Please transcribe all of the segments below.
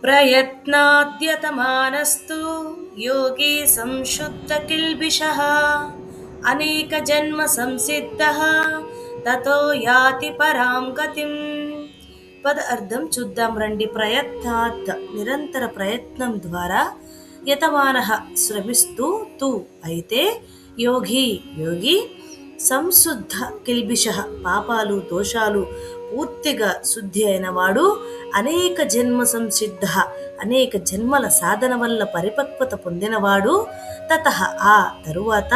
ప్రయత్నాద్యతమానస్తు యోగి సంశుద్ధ కిల్బిషః అనేక జన్మ సంసిద్ధః తతో యాతి పరాం గతిం. పద అర్థం చూద్దాం రండి. ప్రయత్నాత్ నిరంతర ప్రయత్నం ద్వారా, యతమానః శ్రమిస్తూ, తు అయితే, యోగి యోగి, సంశుద్ధ కిల్బిషః పాపాలు దోషాలు పూర్తిగా శుద్ధి అయినవాడు, అనేక జన్మ సంసిద్ధ అనేక జన్మల సాధన వల్ల పరిపక్వత పొందినవాడు, తతః ఆ తరువాత,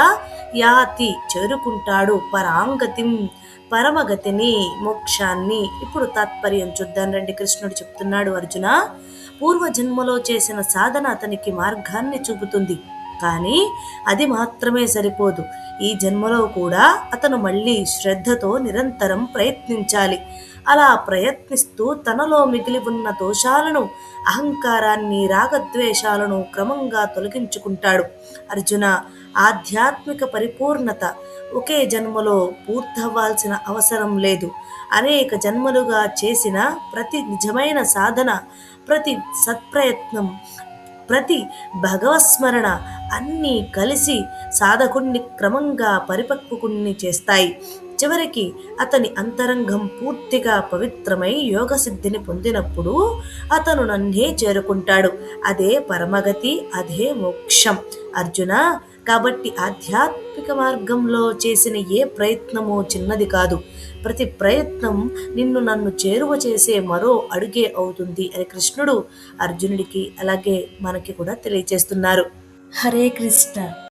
యాతి చేరుకుంటాడు, పరాంగతిం పరమగతిని మోక్షాన్ని. ఇప్పుడు తాత్పర్యం చూద్దాం రండి. కృష్ణుడు చెప్తున్నాడు, అర్జున, పూర్వజన్మలో చేసిన సాధన అతనికి మార్గాన్ని చూపుతుంది, కానీ అది మాత్రమే సరిపోదు. ఈ జన్మలో కూడా అతను మళ్ళీ శ్రద్ధతో నిరంతరం ప్రయత్నించాలి. అలా ప్రయత్నిస్తూ తనలో మిగిలి ఉన్న దోషాలను, అహంకారాన్ని, రాగద్వేషాలను క్రమంగా తొలగించుకుంటాడు. అర్జున, ఆధ్యాత్మిక పరిపూర్ణత ఒకే జన్మలో పూర్తవ్వాల్సిన అవసరం లేదు. అనేక జన్మలుగా చేసిన ప్రతి నిజమైన సాధన, ప్రతి సత్ప్రయత్నం, ప్రతి భగవత్స్మరణ అన్నీ కలిసి సాధకుణ్ణి క్రమంగా పరిపక్వకుణ్ణి చేస్తాయి. చివరికి అతని అంతరంగం పూర్తిగా పవిత్రమై యోగసిద్ధిని పొందినప్పుడు అతను నన్నే చేరుకుంటాడు. అదే పరమగతి, అదే మోక్షం. అర్జున, కాబట్టి ఆధ్యాత్మిక మార్గంలో చేసిన ఏ ప్రయత్నమో చిన్నది కాదు. ప్రతి ప్రయత్నం నిన్ను నన్ను చేరువ చేసే మరో అడుగే అవుతుంది అని కృష్ణుడు అర్జునుడికి అలాగే మనకి కూడా తెలియచేస్తున్నారు. హరే కృష్ణ.